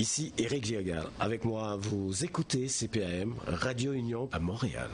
Ici Éric Giergal. Avec moi, vous écoutez CPAM, Radio Union à Montréal.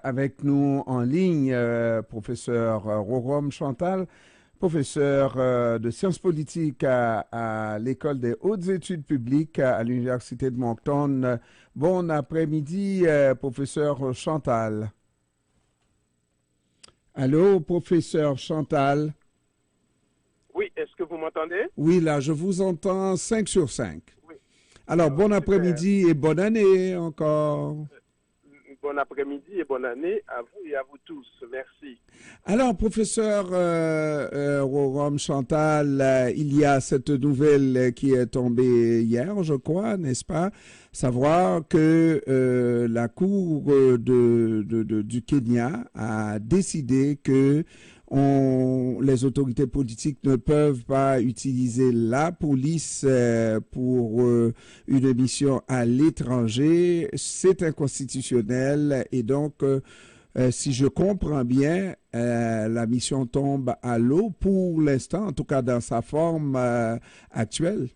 Avec nous en ligne, professeur Rorom Chantal, professeur de sciences politiques à l'École des hautes études publiques à l'Université de Moncton. Bon après-midi, professeur Chantal. Allô, professeur Chantal. Oui, est-ce que vous m'entendez? Oui, là, je vous entends 5 sur 5. Oui. Alors, bon après-midi et bonne année encore. Bon après-midi et bonne année à vous et à vous tous. Merci. Alors, professeur Rorom Chantal, il y a cette nouvelle qui est tombée hier, je crois, n'est-ce pas? Savoir que la Cour du Kenya a décidé que les autorités politiques ne peuvent pas utiliser la police pour une mission à l'étranger. C'est inconstitutionnel et donc, si je comprends bien, la mission tombe à l'eau pour l'instant, en tout cas dans sa forme actuelle.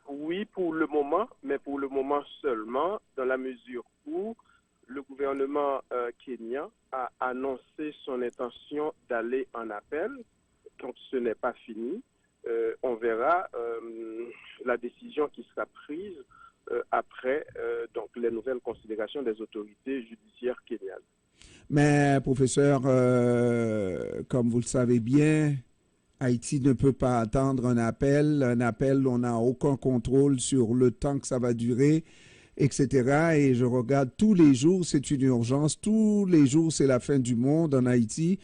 Oui, pour le moment, mais pour le moment seulement, dans la mesure où le gouvernement kenyan a annoncé son intention d'aller en appel. Donc ce n'est pas fini. On verra la décision qui sera prise après donc les nouvelles considérations des autorités judiciaires kenyanes. Mais professeur, comme vous le savez bien, Haïti ne peut pas attendre un appel. Un appel, on n'a aucun contrôle sur le temps que ça va durer, etc. Et je regarde tous les jours, c'est une urgence. Tous les jours, c'est la fin du monde en Haïti.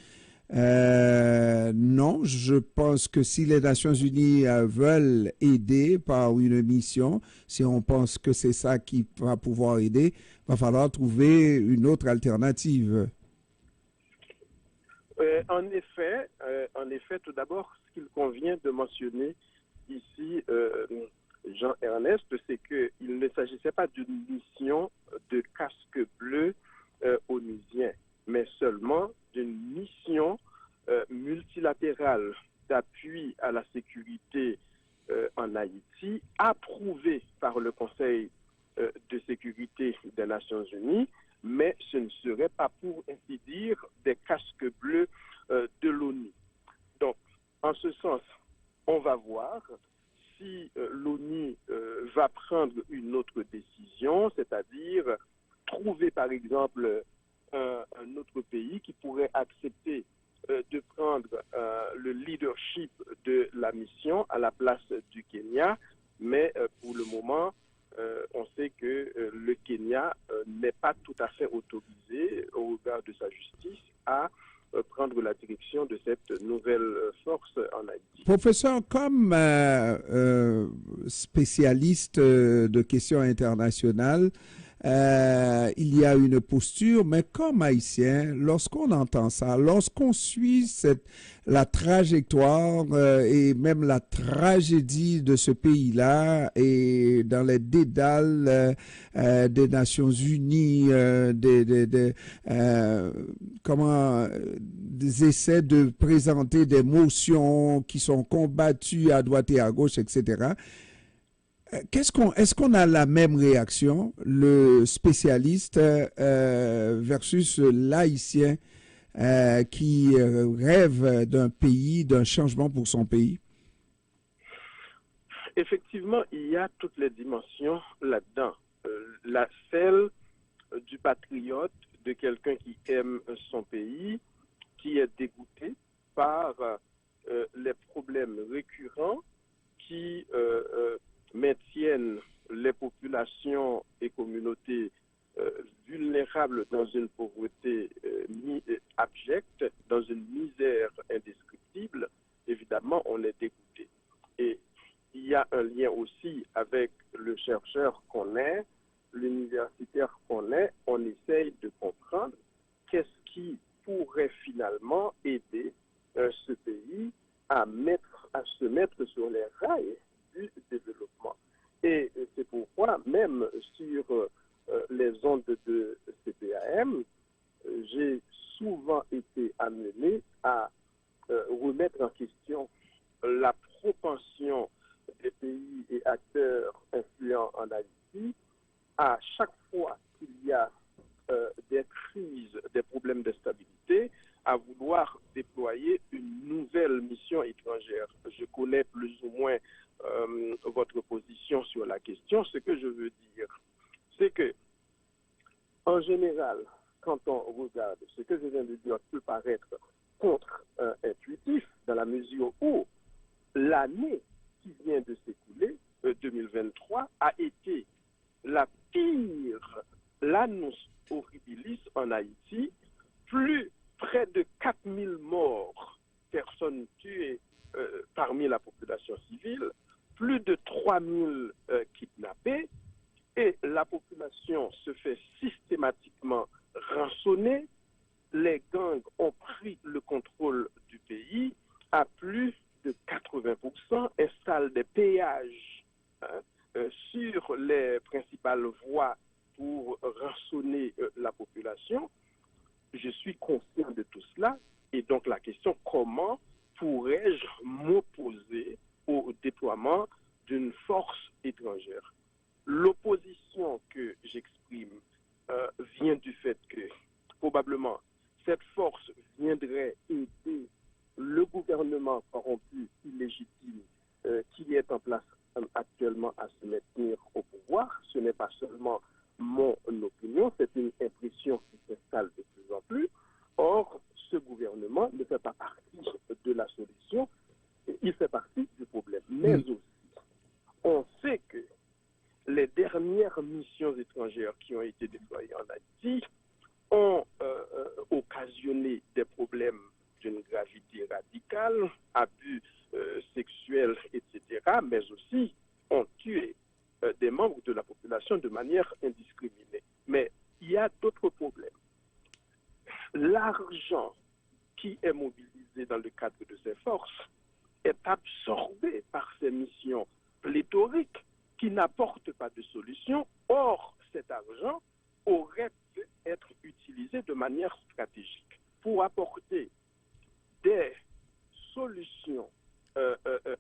Non, je pense que si les Nations Unies veulent aider par une mission, si on pense que c'est ça qui va pouvoir aider, il va falloir trouver une autre alternative. En effet, tout d'abord, ce qu'il convient de mentionner ici, Jean-Ernest, c'est qu'il ne s'agissait pas d'une mission de casque bleu onusien, mais seulement d'une mission multilatérale d'appui à la sécurité en Haïti, approuvée par le Conseil de sécurité des Nations Unies, mais ce ne serait pas, pour ainsi dire, des casques bleus de l'ONU. Donc, en ce sens, on va voir si l'ONU va prendre une autre décision, c'est-à-dire trouver, par exemple, un autre pays qui pourrait accepter de prendre le leadership de la mission à la place du Kenya, mais pour le moment, on sait que le Kenya n'est pas tout à fait autorisé au regard de sa justice à prendre la direction de cette nouvelle force en Haïti. Professeur, comme spécialiste de questions internationales, il y a une posture, mais comme haïtien, lorsqu'on entend ça, lorsqu'on suit la trajectoire et même la tragédie de ce pays-là et dans les dédales des Nations Unies, des essais de présenter des motions qui sont combattues à droite et à gauche, etc., est-ce qu'on a la même réaction, le spécialiste versus l'haïtien qui rêve d'un pays, d'un changement pour son pays? Effectivement, il y a toutes les dimensions là-dedans. Celle du patriote, de quelqu'un qui aime son pays, qui est dégoûté par les problèmes récurrents qui maintiennent les populations et communautés vulnérables vulnérables dans une pauvreté abjecte, dans une misère indescriptible, évidemment, on est dégoûté. Et il y a un lien aussi avec le chercheur qu'on est, l'universitaire qu'on est. On essaye de comprendre qu'est-ce qui pourrait finalement aider ce pays à se mettre sur les rails du développement. Et c'est pourquoi, même sur les ondes de CPAM, j'ai souvent été amené à remettre en question la propension des pays et acteurs influents en Haïti à chaque fois qu'il y a des crises, des problèmes de stabilité, à vouloir déployer une nouvelle mission étrangère. Je connais plus ou moins votre position sur la question. Ce que je veux dire, c'est que, en général, quand on regarde ce que je viens de dire peut paraître contre-intuitif, dans la mesure où l'année qui vient de s'écouler, 2023, a été la pire, l'annus horribilis en Haïti, près de 4000 morts, personnes tuées parmi la population civile, plus de 3000 kidnappés, et la population se fait systématiquement rançonner. Les gangs ont pris le contrôle du pays à plus de 80%, installent des péages sur les principales voies pour rançonner la population. Je suis conscient de tout cela, et donc la question, comment pourrais-je m'opposer au déploiement d'une force étrangère? L'opposition que j'exprime vient du fait que probablement cette force viendrait aider le gouvernement corrompu, illégitime, qui est en place actuellement à se maintenir au pouvoir. Ce n'est pas seulement mon opinion, c'est une impression qui s'installe de plus en plus. Or, ce gouvernement ne fait pas partie de la solution, il fait partie du problème. Mais aussi, on sait que les dernières missions étrangères qui ont été déployées en Haïti ont occasionné des problèmes d'une gravité radicale, abus sexuels, etc., mais aussi ont tué des membres de la population de manière indiscriminée. Mais il y a d'autres problèmes. L'argent qui est mobilisé dans le cadre de ces forces est absorbé par ces missions pléthoriques qui n'apportent pas de solution. Or, cet argent aurait pu être utilisé de manière stratégique pour apporter des solutions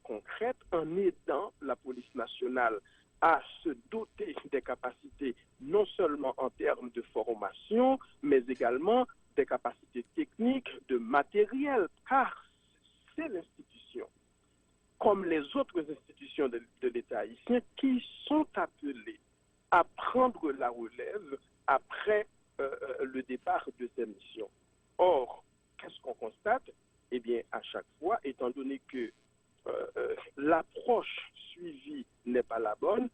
concrètes en aidant la police nationale à se doter des capacités non seulement en termes de formation, mais également des capacités techniques, de matériel, car c'est l'institution, comme les autres institutions de l'État haïtien, qui sont appelées à prendre la relève après le départ de ces missions. Or, qu'est-ce qu'on constate? Eh bien, à chaque fois, étant donné que l'approche suivie n'est pas la bonne,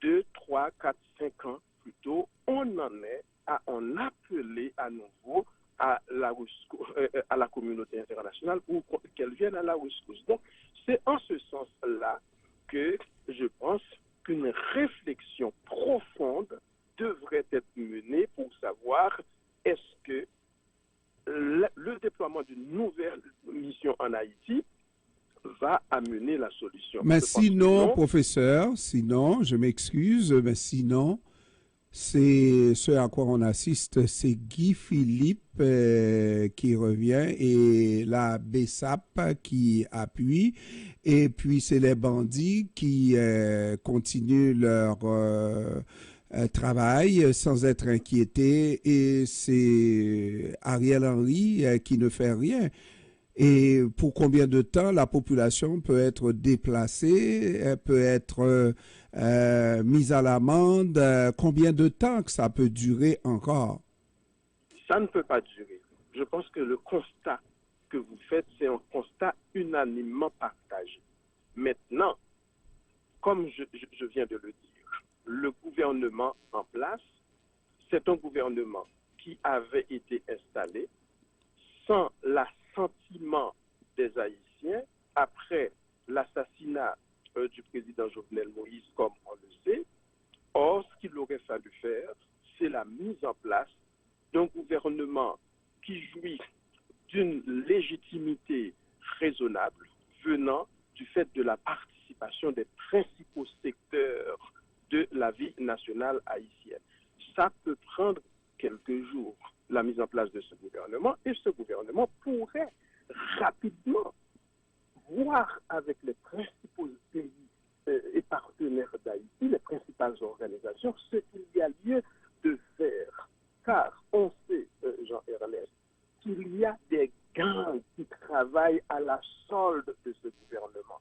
2, 3, 4, 5 ans plus tôt, on en est à en appeler à nouveau à la communauté internationale pour qu'elle vienne à la rescousse. Donc, c'est en ce sens-là que je pense qu'une réflexion profonde devrait être menée pour savoir est-ce que le déploiement d'une nouvelle mission en Haïti va amener la solution. Mais sinon, professeur, je m'excuse, mais sinon, c'est ce à quoi on assiste, c'est Guy Philippe qui revient et la BESAP qui appuie, et puis c'est les bandits qui continuent leur travail sans être inquiétés, et c'est Ariel Henry qui ne fait rien. Et pour combien de temps la population peut être déplacée, peut être mise à l'amende, combien de temps que ça peut durer encore? Ça ne peut pas durer. Je pense que le constat que vous faites, c'est un constat unanimement partagé. Maintenant, comme je viens de le dire, le gouvernement en place c'est un gouvernement qui avait été installé sans l'assentiment des Haïtiens après l'assassinat du président Jovenel Moïse, comme on le sait. Or, ce qu'il aurait fallu faire, c'est la mise en place d'un gouvernement qui jouit d'une légitimité raisonnable venant du fait de la participation des principaux secteurs de la vie nationale haïtienne. Ça peut prendre quelques jours, la mise en place de ce gouvernement, et ce gouvernement pourrait rapidement voir avec les principaux pays et partenaires d'Haïti, les principales organisations, ce qu'il y a lieu de faire. Car on sait, Jean-Ernest, qu'il y a des gangs qui travaillent à la solde de ce gouvernement.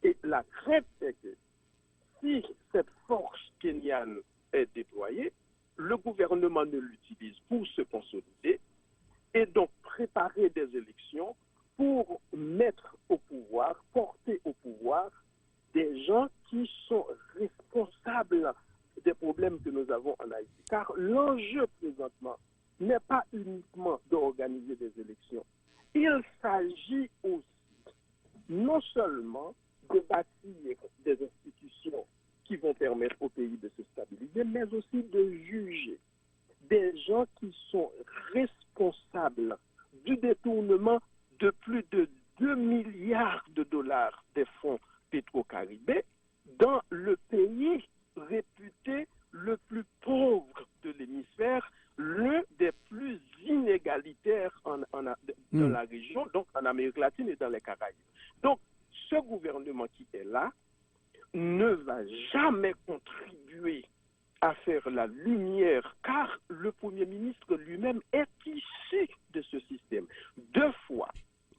Et la crainte est que si cette force kenyane est déployée, le gouvernement ne l'utilise pour se consolider et donc préparer des élections pour mettre au pouvoir, porter au pouvoir des gens qui sont responsables des problèmes que nous avons en Haïti. Car l'enjeu présentement n'est pas uniquement d'organiser des élections. Il s'agit aussi non seulement de bâtir des institutions qui vont permettre au pays de se stabiliser, mais aussi de juger des gens qui sont responsables du détournement de plus de 2 milliards de dollars des fonds pétro-caribés dans le pays réputé le plus pauvre de l'hémisphère, l'un des plus inégalitaires dans la région, donc en Amérique latine et dans les Caraïbes. Donc, ce gouvernement qui est là ne va jamais contribuer à faire la lumière, car le Premier ministre lui-même est issu de ce système. 2 fois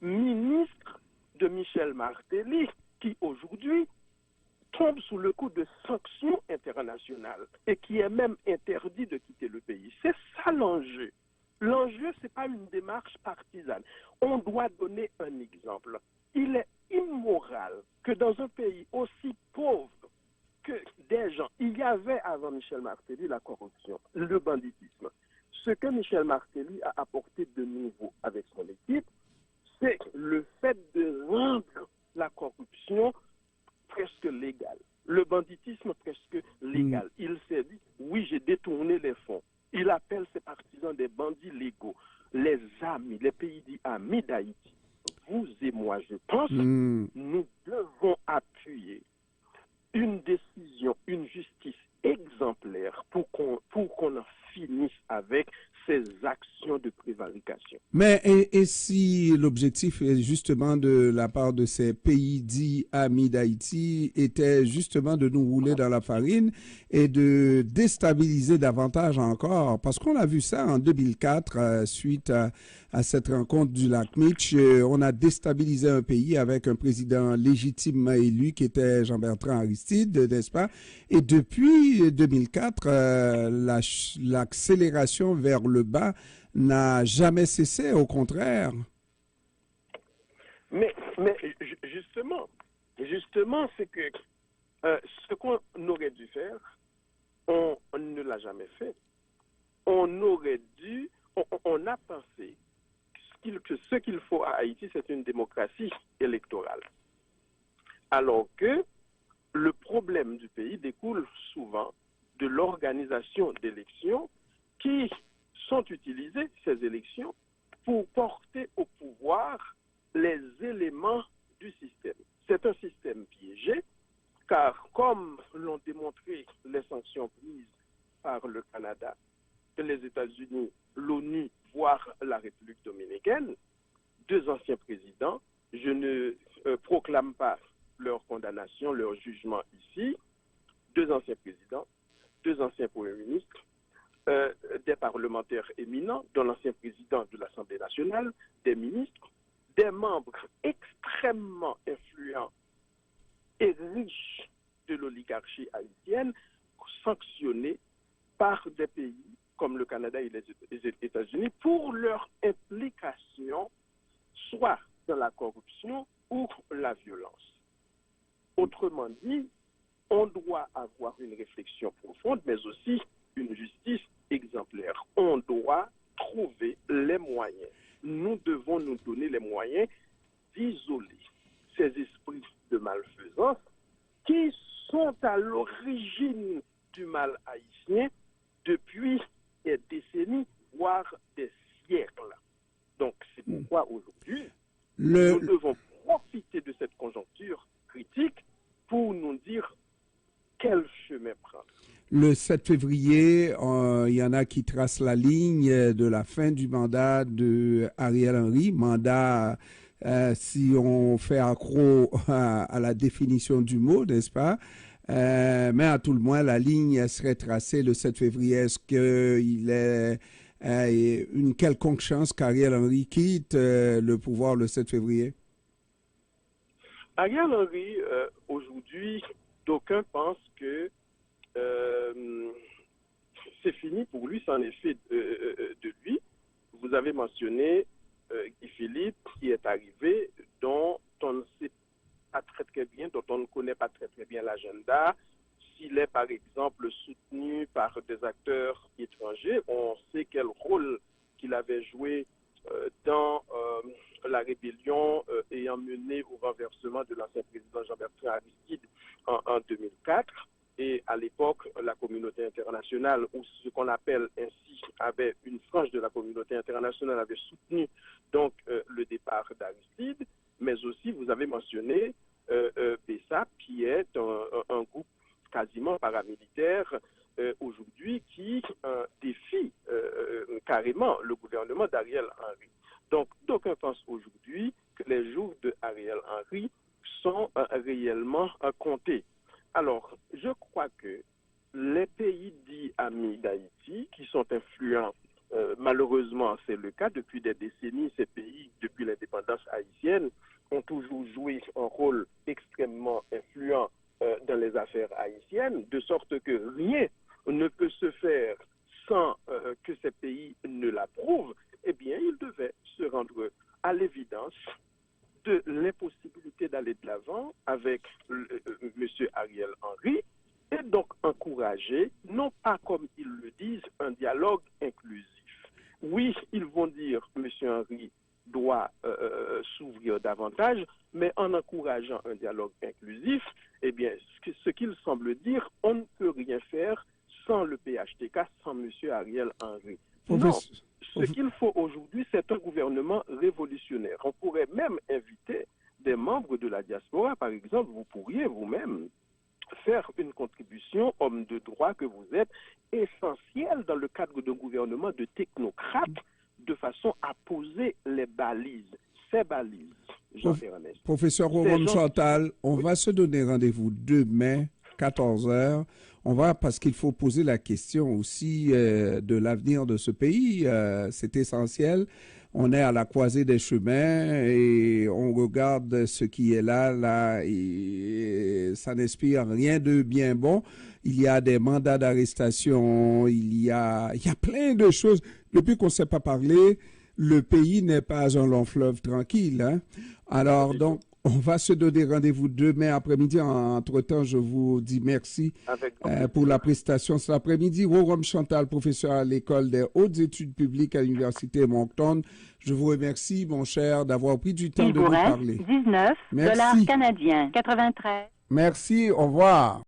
ministre de Michel Martelly, qui aujourd'hui tombe sous le coup de sanctions internationales et qui est même interdit de quitter le pays. C'est ça l'enjeu. L'enjeu, ce n'est pas une démarche partisane. On doit donner un exemple. Il est immoral que dans un pays aussi pauvre que des gens, il y avait avant Michel Martelly la corruption, le banditisme. Ce que Michel Martelly a apporté de nouveau avec son équipe, c'est le fait de rendre la corruption presque légale, le banditisme presque légal. Il s'est dit, oui, j'ai détourné les fonds. Il appelle ses partisans des bandits légaux, les amis, les pays dits amis d'Haïti. Vous et moi, je pense, nous devons appuyer une décision, une justice exemplaire pour qu'on en finisse avec ces actions de prévarication. Mais et si l'objectif est justement de la part de ces pays dits amis d'Haïti était justement de nous rouler dans la farine et de déstabiliser davantage encore, parce qu'on a vu ça en 2004 suite à cette rencontre du lac Meech, on a déstabilisé un pays avec un président légitimement élu qui était Jean-Bertrand Aristide, n'est-ce pas? Et depuis 2004, l'accélération vers le bas n'a jamais cessé, au contraire. Mais justement, c'est que ce qu'on aurait dû faire, on ne l'a jamais fait. On aurait dû, on a pensé que ce qu'il faut à Haïti, c'est une démocratie électorale. Alors que le problème du pays découle souvent de l'organisation d'élections qui sont utilisées, ces élections, pour porter au pouvoir les éléments du système. C'est un système piégé, car comme l'ont démontré les sanctions prises par le Canada, les États-Unis, l'ONU, voire la République dominicaine, 2 anciens présidents, je ne proclame pas leur condamnation, leur jugement ici, 2 anciens présidents, 2 anciens premiers ministres, des parlementaires éminents, dont l'ancien président de l'Assemblée nationale, des ministres, des membres extrêmement influents et riches de l'oligarchie haïtienne, sanctionnés par des pays comme le Canada et les États-Unis pour leur implication soit dans la corruption ou la violence. Autrement dit, on doit avoir une réflexion profonde, mais aussi une justice exemplaire. On doit trouver les moyens. Nous devons nous donner les moyens d'isoler ces esprits de malfaisance qui sont à l'origine du mal haïtien depuis des décennies, voire des siècles. Donc, c'est pourquoi aujourd'hui, nous devons profiter de cette conjoncture critique pour nous dire quel chemin prendre. Le 7 février, il y en a qui tracent la ligne de la fin du mandat de Ariel Henry, mandat, si on fait accro à la définition du mot, n'est-ce pas? Mais à tout le moins, la ligne serait tracée le 7 février. Est-ce qu'il est une quelconque chance qu'Ariel Henry quitte le pouvoir le 7 février? Ariel Henry, aujourd'hui, d'aucuns pensent que c'est fini pour lui, c'en est fait de lui. Vous avez mentionné Guy Philippe qui est arrivé, dont on ne sait pas très bien, dont on ne connaît pas très bien l'agenda. S'il est par exemple soutenu par des acteurs étrangers, on sait quel rôle qu'il avait joué dans la rébellion ayant mené au renversement de l'ancien président Jean-Bertrand Aristide en 2004. Et à l'époque, la communauté internationale, ou ce qu'on appelle ainsi, avait une frange de la communauté internationale, avait soutenu donc le départ d'Aristide, mais aussi vous avez mentionné BESAP, qui est un groupe quasiment paramilitaire aujourd'hui qui défie carrément le gouvernement d'Ariel Henry. Donc, d'aucuns pensent aujourd'hui que les jours de Ariel Henry sont réellement comptés. Alors, je crois que les pays dits amis d'Haïti, qui sont influents, malheureusement c'est le cas depuis des décennies, ces pays, depuis l'indépendance haïtienne, ont toujours joué un rôle extrêmement influent dans les affaires haïtiennes, de sorte que rien ne peut se faire sans que ces pays ne l'approuvent. Eh bien, ils devaient se rendre à l'évidence de l'impossibilité d'aller de l'avant avec M. Ariel Henry et donc encourager, non pas comme ils le disent, un dialogue inclusif. Oui, ils vont dire M. Henry doit s'ouvrir davantage, mais en encourageant un dialogue inclusif, eh bien, ce qu'il semble dire, on ne peut rien faire sans le PHTK, sans M. Ariel Henry. Non. Ce qu'il faut aujourd'hui, c'est un gouvernement révolutionnaire. On pourrait même inviter des membres de la diaspora. Par exemple, vous pourriez vous-même faire une contribution, homme de droit que vous êtes, essentielle dans le cadre d'un gouvernement de technocrates, de façon à poser les balises. Ces balises, Jean-Ernest. Professeur Jérôme Chantal, on va se donner rendez-vous demain, 14h. On va, parce qu'il faut poser la question aussi de l'avenir de ce pays. C'est essentiel. On est à la croisée des chemins et on regarde ce qui est là et ça n'inspire rien de bien bon. Il y a des mandats d'arrestation, il y a plein de choses. Depuis qu'on ne s'est pas parlé, le pays n'est pas un long fleuve tranquille. Hein? Alors, donc, on va se donner rendez-vous demain après-midi. Entre-temps, je vous dis merci pour la prestation cet après-midi. Jérôme Chantal, professeur à l'École des hautes études publiques à l'Université Moncton. Je vous remercie, mon cher, d'avoir pris du temps de nous parler. 19 $ canadiens, 93. Merci, au revoir.